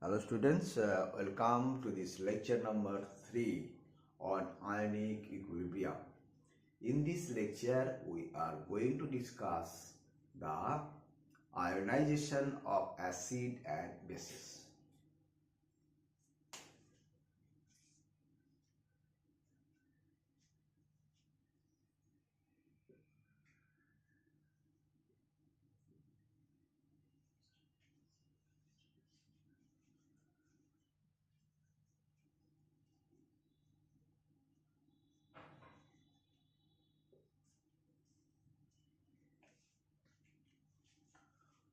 Hello students, welcome to this lecture number 3 on ionic equilibrium. In this lecture, we are going to discuss the ionization of acid and bases.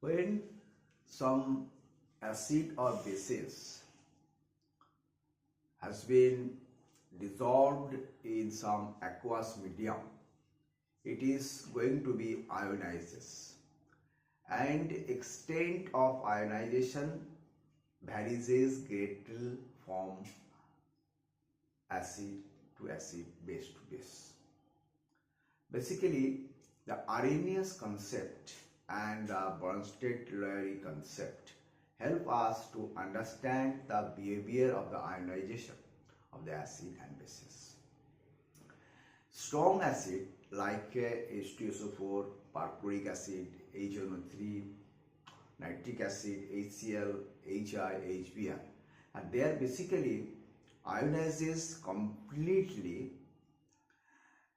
When some acid or bases has been dissolved in some aqueous medium, it is going to be ionized, and extent of ionization varies greatly from acid to acid, base to base. Basically, the Arrhenius concept and the Bronsted-Lowry concept help us to understand the behavior of the ionization of the acid and bases. Strong acid like H2SO4, perchloric acid, HNO3, nitric acid, HCl, HI, HBr, and they are basically ionizes completely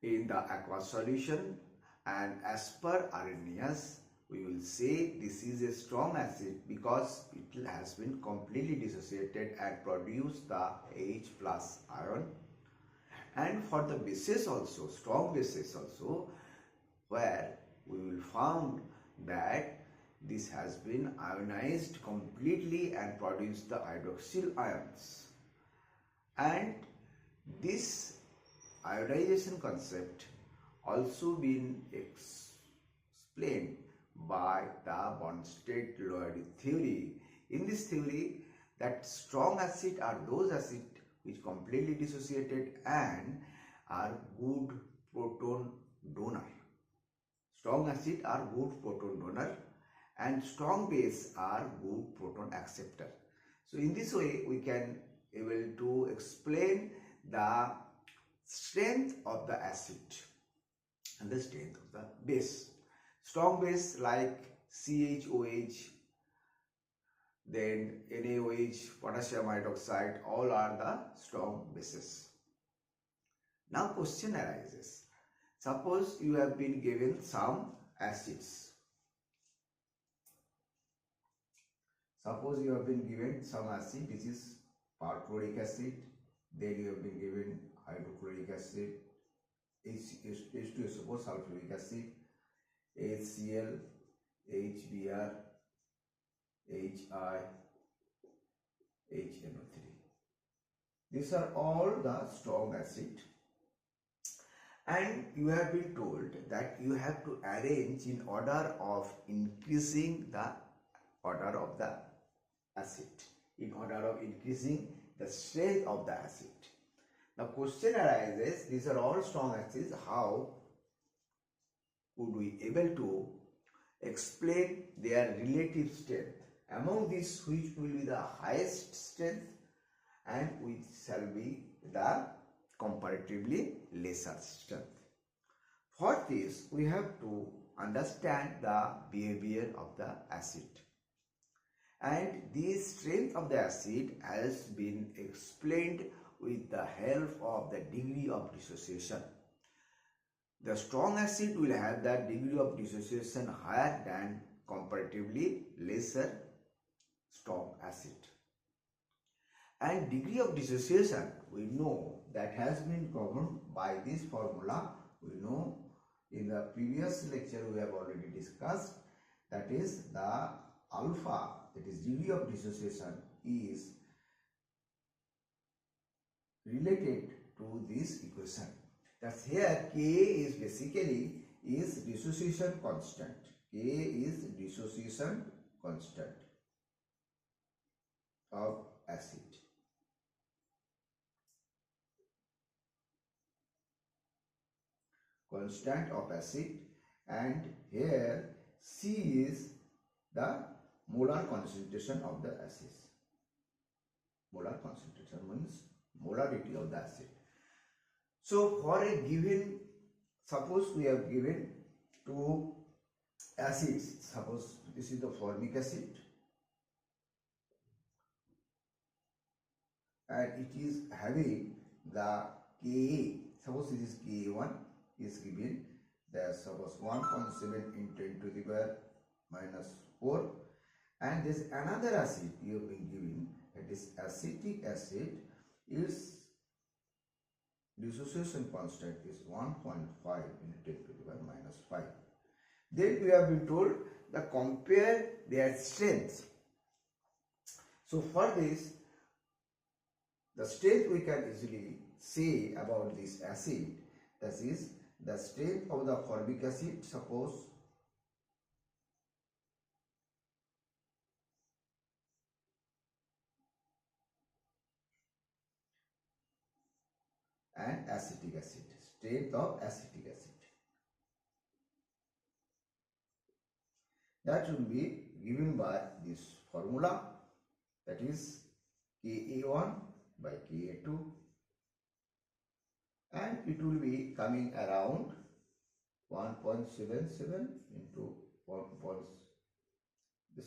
in the aqueous solution, and as per Arrhenius we will say this is a strong acid because it has been completely dissociated and produced the H plus ion. And for the bases also, strong bases also, where we will found that this has been ionized completely and produced the hydroxyl ions. And this ionization concept also been explained by the Bronsted-Lowry theory. In this theory, that strong acid are those acid which completely dissociated and are good proton donor. Strong acid are good proton donor and strong base are good proton acceptor. So in this way we can able to explain the strength of the acid and the strength of the base. Strong base like CHOH, then NaOH, potassium hydroxide, all are the strong bases. Now question arises. Suppose you have been given some acids. Suppose you have been given some acid, this is perchloric acid, then you have been given hydrochloric acid, H2SO4 sulfuric acid, HCl, HBr, HI, HNO3. These are all the strong acid, and you have been told that you have to arrange in order of increasing the order of the acid, in order of increasing the strength of the acid. Now question arises, these are all strong acids, how would we able to explain their relative strength? Among these, which will be the highest strength and which shall be the comparatively lesser strength? For this, we have to understand the behavior of the acid. And this strength of the acid has been explained with the help of the degree of dissociation. The strong acid will have the degree of dissociation higher than comparatively lesser strong acid. And degree of dissociation we know that has been governed by this formula. We know in the previous lecture we have already discussed, that is the alpha, that is degree of dissociation, is related to this equation. That's here K is basically is dissociation constant. K is dissociation constant of acid. Constant of acid, and here C is the molar concentration of the acid. molar concentration means molarity of the acid. So for a given, suppose we have given two acids, suppose this is the formic acid and it is having the Ka, suppose this is Ka1 is given, there suppose 1.7 in 10 to the power minus 4, and there is another acid you have been given, that is acetic acid, its dissociation constant is 1.5 in 10 to the power minus 5. Then we have been told that compare their strengths. So for this, the strength we can easily say about this acid, that is the strength of the formic acid, suppose and acetic acid, strength of acetic acid, that will be given by this formula, that is Ka1 by Ka2, and it will be coming around 1.77 into 1.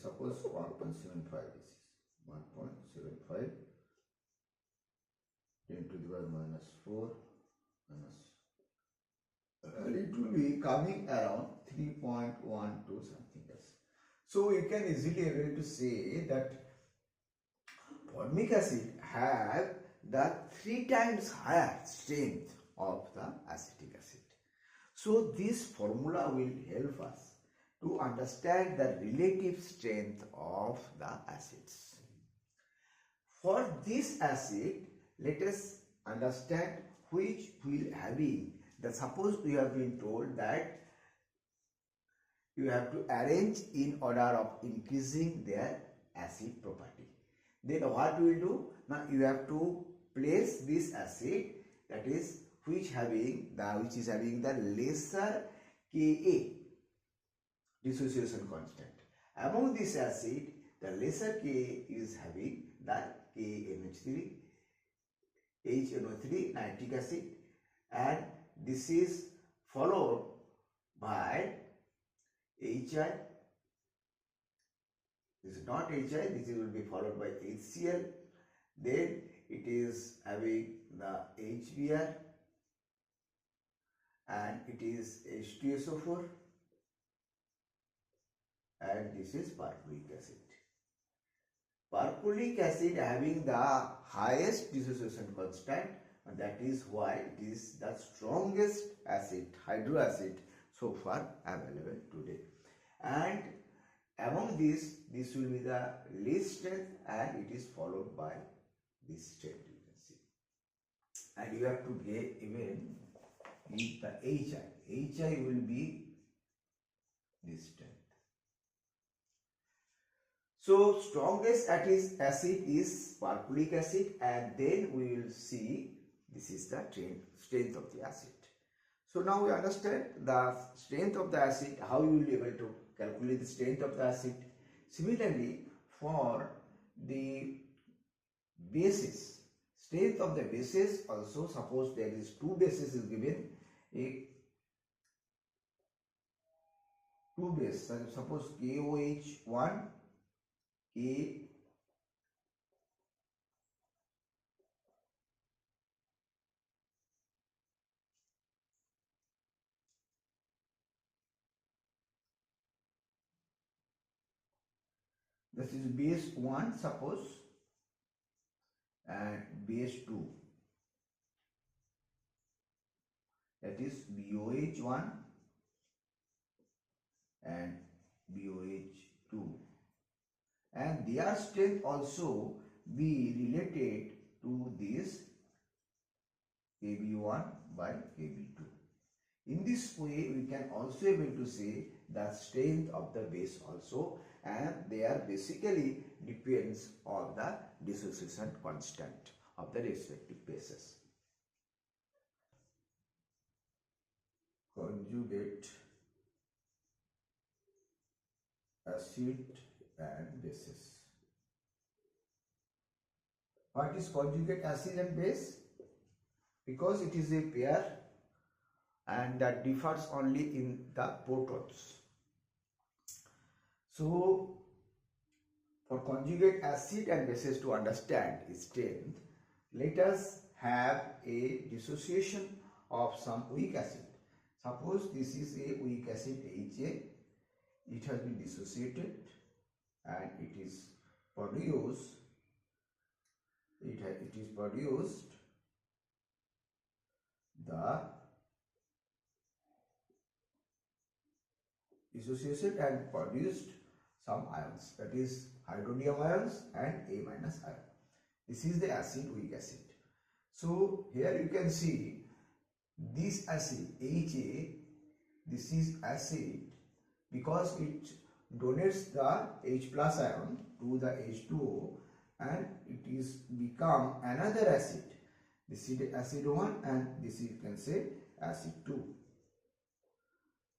Suppose 1.75, this is 1.75 10 to the power minus 4 minus, and it will be coming around 3.12 something else. So you can easily able to say that formic acid have the 3 times higher strength of the acetic acid. So this formula will help us to understand the relative strength of the acids. For this acid, let us understand which will having the, suppose we have been told that you have to arrange in order of increasing their acid property. Then what we will do? Now you have to place this acid, that is which is having the lesser Ka dissociation constant. Among this acid, the lesser Ka is having the KNH3, HNO3 nitric acid, and this is followed by HI. This is not HI, this will be followed by HCl. Then it is having the HBr, and it is H2SO4, and this is perchloric acid. Perchloric acid having the highest dissociation constant, and that is why it is the strongest acid, hydroacid, so far available today. And among this will be the least strength, and it is followed by this strength, you can see. And you have to get even the HI. HI will be this strength. So strongest acid is perchloric acid, and then we will see this is the strength of the acid. So now we understand the strength of the acid, how you will be able to calculate the strength of the acid. Similarly, for the bases, strength of the bases also, suppose there is 2 bases is given, two base, suppose KOH1, K, this is base 1 suppose, and base 2, that is BOH1 and BOH2, and their strength also be related to this Kb1 by Kb2. In this way, we can also able to say the strength of the base also, and they are basically depends on the dissociation constant of the respective bases. Conjugate acid and bases. What is conjugate acid and base? Because it is a pair and that differs only in the protons. So for conjugate acid and bases to understand its strength, let us have a dissociation of some weak acid. Suppose this is a weak acid HA, it has been dissociated and it is produced, the dissociation and produced some ions, that is hydronium ions and A minus ion. This is the acid, weak acid. So here you can see this acid HA, this is acid because it donates the H plus ion to the H2O and it is become another acid. This is the acid 1 and this is, you can say, acid 2,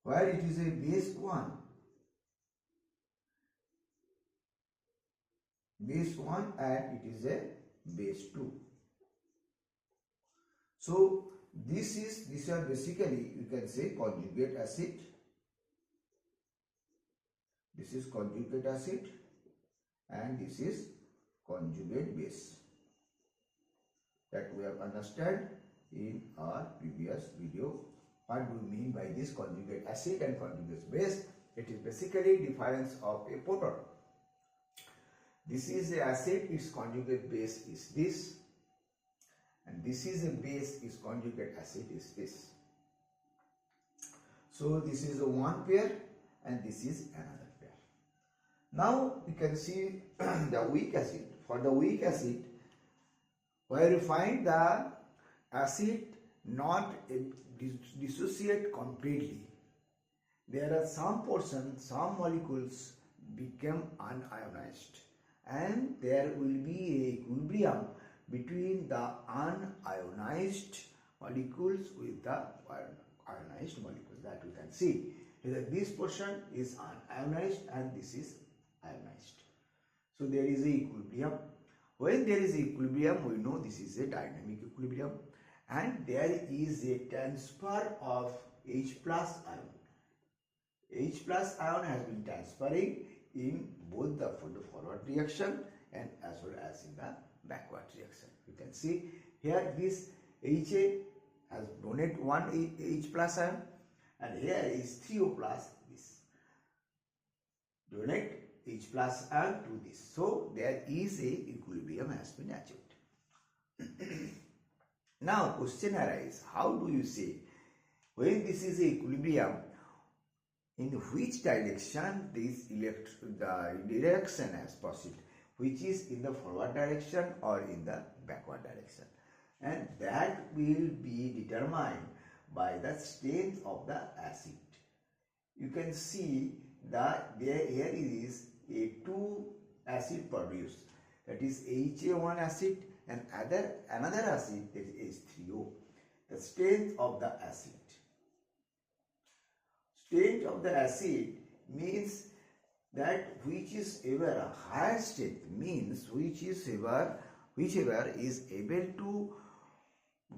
where it is a base 1. Base 1 and it is a base 2. So these are basically, you can say, conjugate acid. This is conjugate acid and this is conjugate base, that we have understood in our previous video. What do we mean by this conjugate acid and conjugate base? It is basically difference of a proton. This is the acid, its conjugate base is this, and this is a base, its conjugate acid is this. So this is a one pair and this is another pair. Now we can see the weak acid. For the weak acid, where you find the acid not dissociate completely, there are some portions, some molecules become unionized, and there will be a equilibrium between the unionized molecules with the ionized molecules, that we can see. This portion is unionized and this is ionized. So there is a equilibrium. When there is equilibrium, we know this is a dynamic equilibrium, and there is a transfer of H plus ion. H plus ion has been transferring in both the forward reaction and as well as in the backward reaction. You can see here this HA has donated one H plus ion and here is 3O plus this. Donate H plus ion to this. So there is a equilibrium has been achieved. Now question arises, how do you say when this is a equilibrium, in which direction this the direction has proceeded, which is in the forward direction or in the backward direction, and that will be determined by the strength of the acid. You can see that here is a 2 acid produced, that is HA1 acid and another acid, that is H3O. The strength of the acid. Strength of the acid means that which is ever a higher strength, means whichever is able to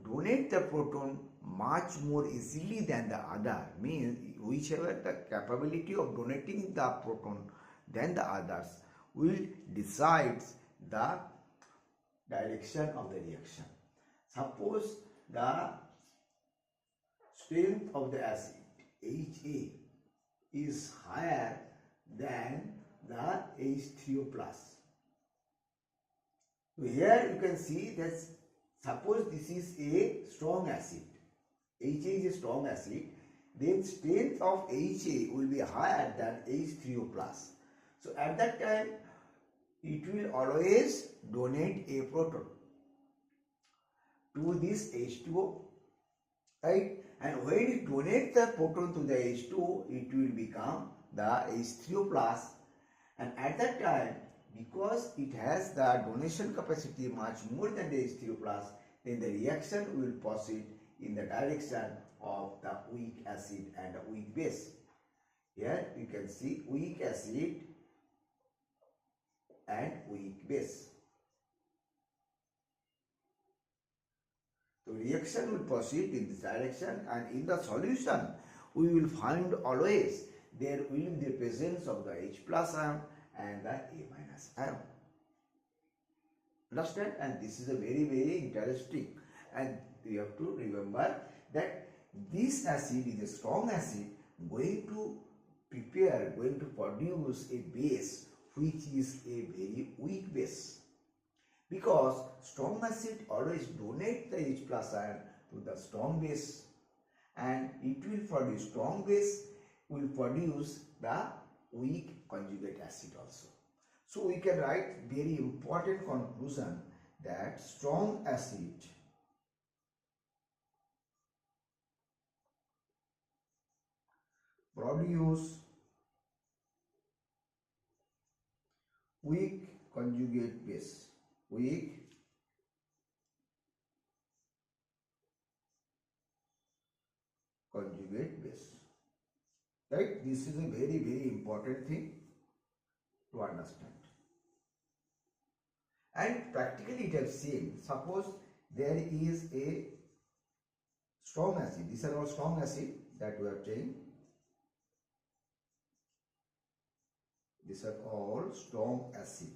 donate the proton much more easily than the other, means whichever the capability of donating the proton than the others will decide the direction of the reaction. Suppose the strength of the acid HA is higher than the H3O plus. So here you can see that suppose this is a strong acid, HA is a strong acid, then strength of HA will be higher than H3O plus. So at that time it will always donate a proton to this H2O, right? And when it donates the proton to the H2O, it will become the H3O plus, and at that time, because it has the donation capacity much more than the H3O plus, then the reaction will proceed in the direction of the weak acid and the weak base. Here you can see weak acid and weak base. reaction will proceed in this direction, and in the solution we will find always there will be the presence of the H plus ion and the A minus ion. Understand? And this is a very interesting, and you have to remember that this acid is a strong acid going to produce a base which is a very weak base, because strong acid always donate the H plus ion to the strong base, and it will produce strong base will produce the weak conjugate acid also. So we can write very important conclusion that strong acid produce weak conjugate base. Weak conjugate base. Right? This is a very important thing to understand. And practically it has seen, suppose there is a strong acid, these are all strong acid that we are taking. These are all strong acid.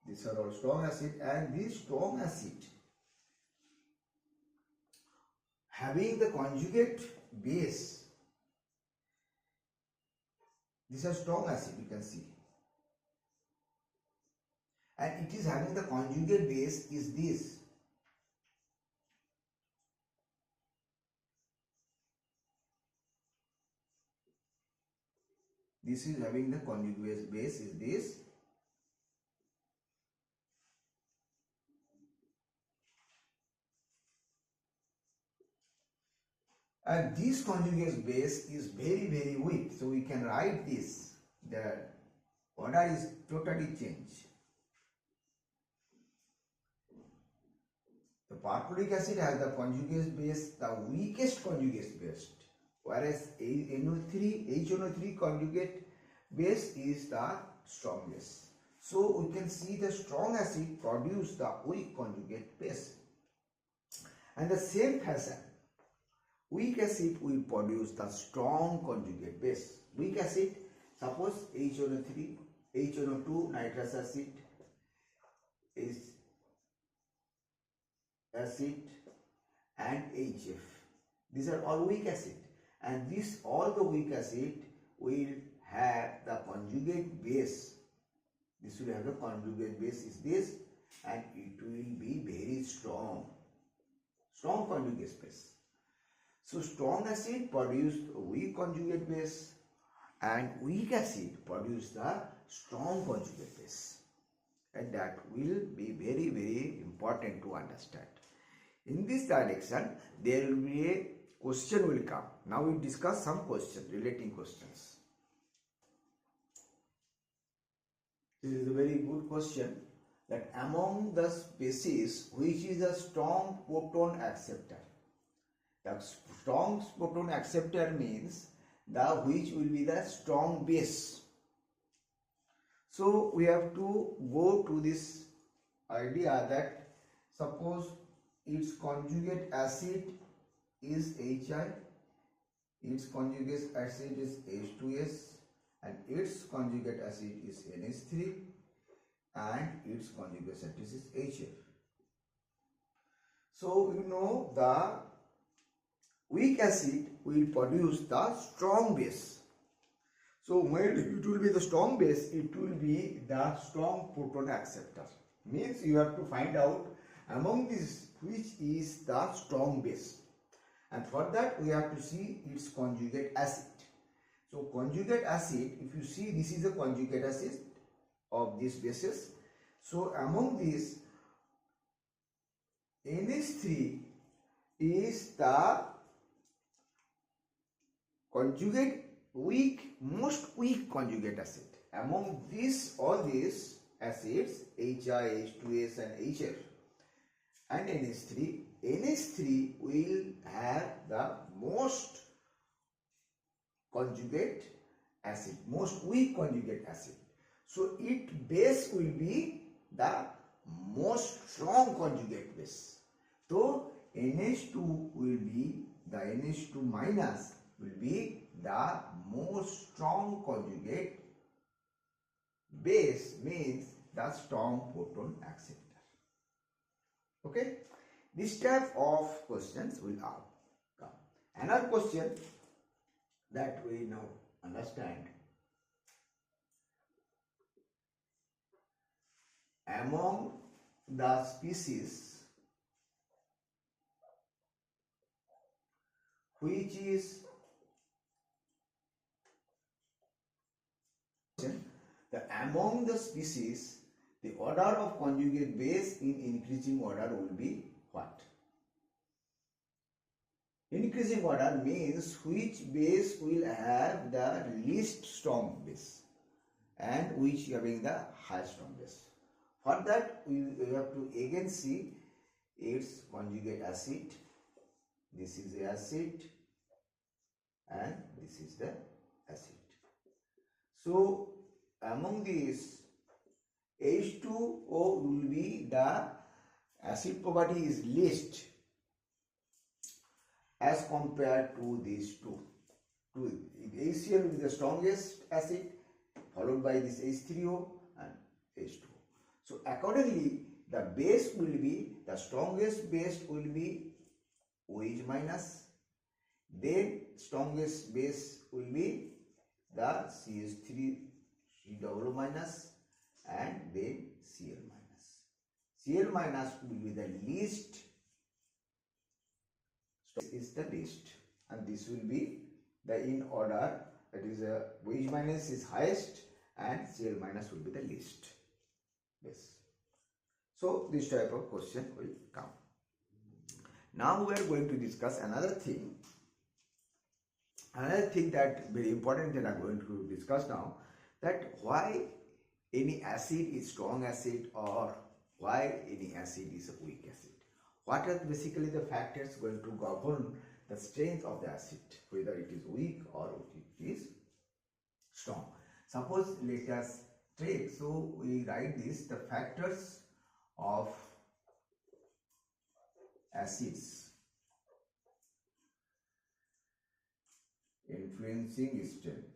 These are all strong acid, and this strong acid having the conjugate base, these are strong acid, you can see, and it is having the conjugate base is this. This is having the conjugate base is this, and this conjugate base is very weak. So we can write this, the order is totally changed. The perchloric acid has the conjugate base, the weakest conjugate base, whereas HNO3 conjugate base is the strongest. So we can see the strong acid produce the weak conjugate base, and the same fashion weak acid will produce the strong conjugate base. Weak acid, suppose HNO3, HNO2 nitrous acid is acid and HF. These are all weak acid, and all the weak acid will have the conjugate base. This will have the conjugate base is this, and it will be very strong conjugate base. So strong acid produce weak conjugate base, and weak acid produce the strong conjugate base, and that will be very important to understand. In this direction, there will be a question will come. Now we discuss some questions, relating questions. This is a very good question, that among the species which is a strong proton acceptor. The strong proton acceptor means which will be the strong base. So we have to go to this idea that suppose its conjugate acid is HI, its conjugate acid is H2S, and its conjugate acid is NH3, and its conjugate acid is HF. So you know the weak acid will produce the strong base. So when it will be the strong base, it will be the strong proton acceptor. Means you have to find out among these which is the strong base, and for that we have to see its conjugate acid. So conjugate acid, if you see, this is the conjugate acid of these bases. So among these, NH3 is the conjugate most weak conjugate acid. Among all these acids, HI, H2S and HF and NH3 will have the most conjugate acid, most weak conjugate acid. So its base will be the most strong conjugate base. So NH2 will be, the NH2 minus will be the most strong conjugate base, means the strong proton acceptor. Okay, this type of questions will come. Another question that we now understand: among the species which is among the species, the order of conjugate base in increasing order will be what? Increasing order means which base will have the least strong base and which having the highest strong base. For that we have to again see its conjugate acid. This is the acid and this is the acid. So among these, H2O will be the acid property is least as compared to these two. HCl will be the strongest acid, followed by this H3O and H2O. So accordingly, the base will be, the strongest base will be OH minus, then strongest base will be the CH3 COO minus, and then Cl minus. Cl minus will be the least, is the least, and this will be the in order, that is OH minus is highest and Cl minus will be the least. Yes. So this type of question will come. Now we are going to discuss another thing. Another thing that very important that I am going to discuss now, that why any acid is strong acid or why any acid is a weak acid. What are basically the factors going to govern the strength of the acid, whether it is weak or it is strong. Suppose let us take, so we write this, the factors of acids influencing strength.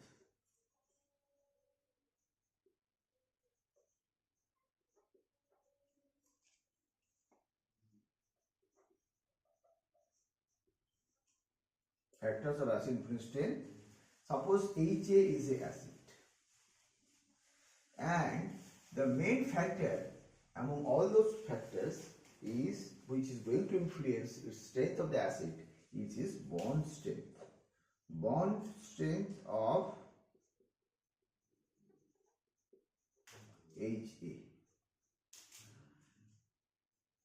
Factors of acid influence strength. Suppose HA is a acid, and the main factor among all those factors is, which is going to influence its strength of the acid, which is bond strength. Bond strength of HA.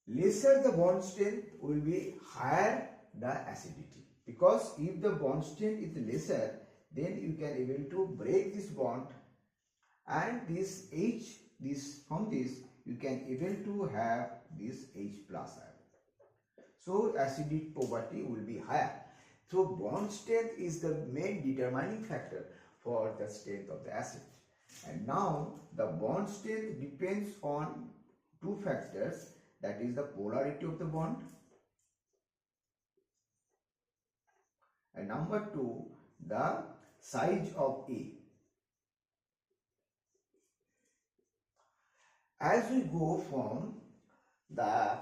Lesser the bond strength will be higher the acidity, because if the bond strength is lesser, then you can able to break this bond, and this H, this from this you can able to have this H plus ion. So acidic property will be higher. So bond strength is the main determining factor for the strength of the acid. And now the bond strength depends on two factors, that is the polarity of the bond, and number two, the size of A. As we go from the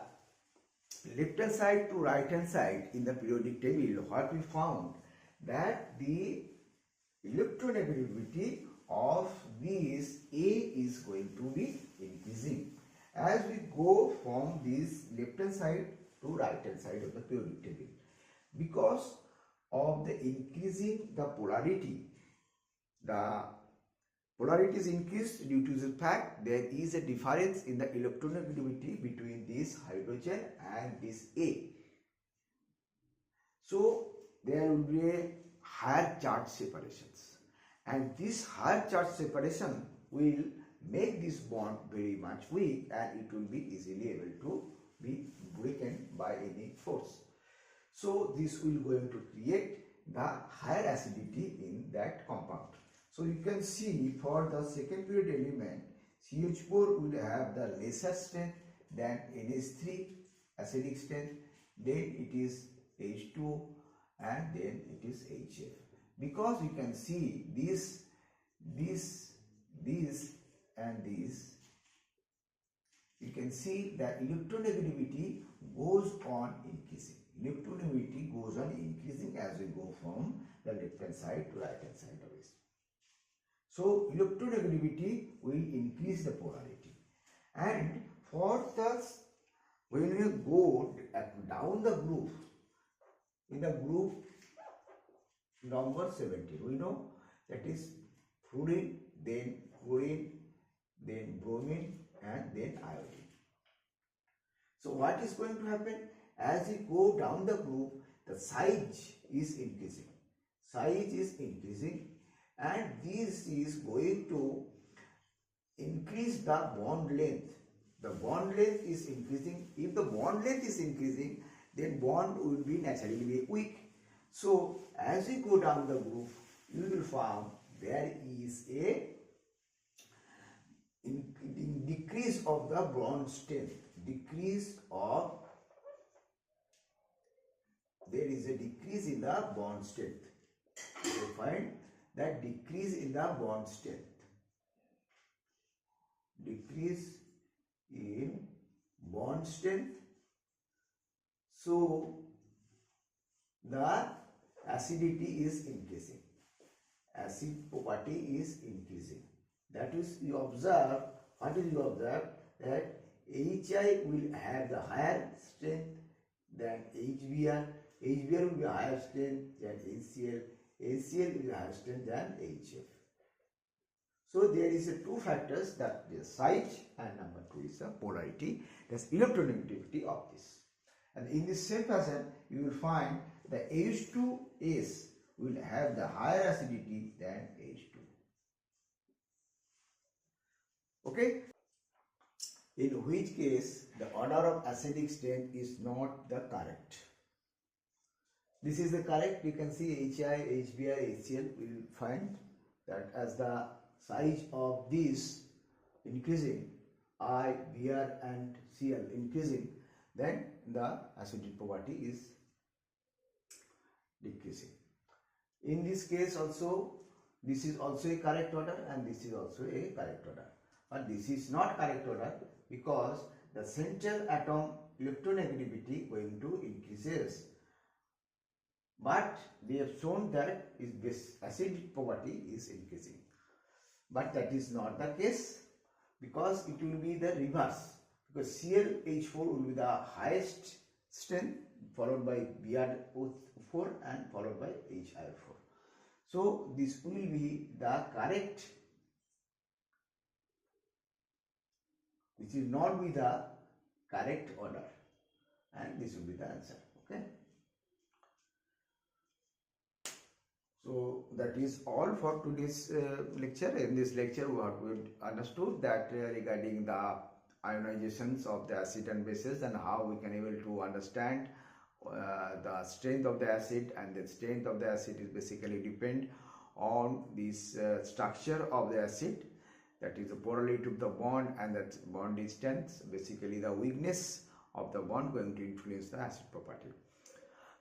left hand side to right hand side in the periodic table, what we found that the electronegativity of this A is going to be increasing as we go from this left hand side to right hand side of the periodic table, because of the increasing the polarity. The polarity is increased due to the fact there is a difference in the electronegativity between this hydrogen and this A. So there will be a higher charge separations, and this higher charge separation will make this bond very much weak, and it will be easily able to be weakened by any force. So this will going to create the higher acidity in that compound. So you can see for the second period element CH4 will have the lesser strength than NH3 acidic strength, then it is H2 and then it is HF. Because you can see this and this, you can see that electronegativity goes on increasing. Electronegativity goes on increasing as we go from the left hand side to right hand side of it. So electronegativity will increase the polarity, and for this, when we go down the group, in the group number 17, we know that is fluorine, then bromine, and then iodine. So what is going to happen? As we go down the group, the size is increasing. Size is increasing, and this is going to increase the bond length. The bond length is increasing. If the bond length is increasing, then bond will be naturally weak. So as we go down the group, you will find there is a decrease of the bond strength. There is a decrease in the bond strength. You find that decrease in the bond strength. Decrease in bond strength. So the acidity is increasing. Acid property is increasing. That is, you observe, what is you observe? That HI will have the higher strength than HBr. HBr will be higher strength than HCl. HCl will be higher strength than HF. So there is a two factors, that the size and number two is the polarity, that's electronegativity of this. And in the same fashion, you will find the H2S will have the higher acidity than H2. Okay? In which case, the order of acidic strength is not the correct. This is the correct. You can see HI, HBr, HCl. We will find that as the size of these increasing, I, Br and Cl increasing, then the acidic property is decreasing. In this case also, this is also a correct order and this is also a correct order. But this is not correct order because the central atom electronegativity going to increases. But we have shown that this acidic property is increasing. But that is not the case because it will be the reverse. Because ClH4 will be the highest strength, followed by Br4 and followed by HI4. So this will be the correct. This will not be the correct order, and this will be the answer. Okay. So that is all for today's lecture. In this lecture, we understood that regarding the ionizations of the acid and bases and how we can able to understand the strength of the acid, and the strength of the acid is basically depend on this structure of the acid, that is the polarity of the bond and that bond distance, basically the weakness of the bond going to influence the acid property.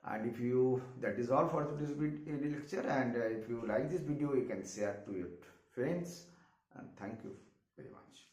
And if you, that is all for today's lecture, and if you like this video, you can share to your friends, and thank you very much.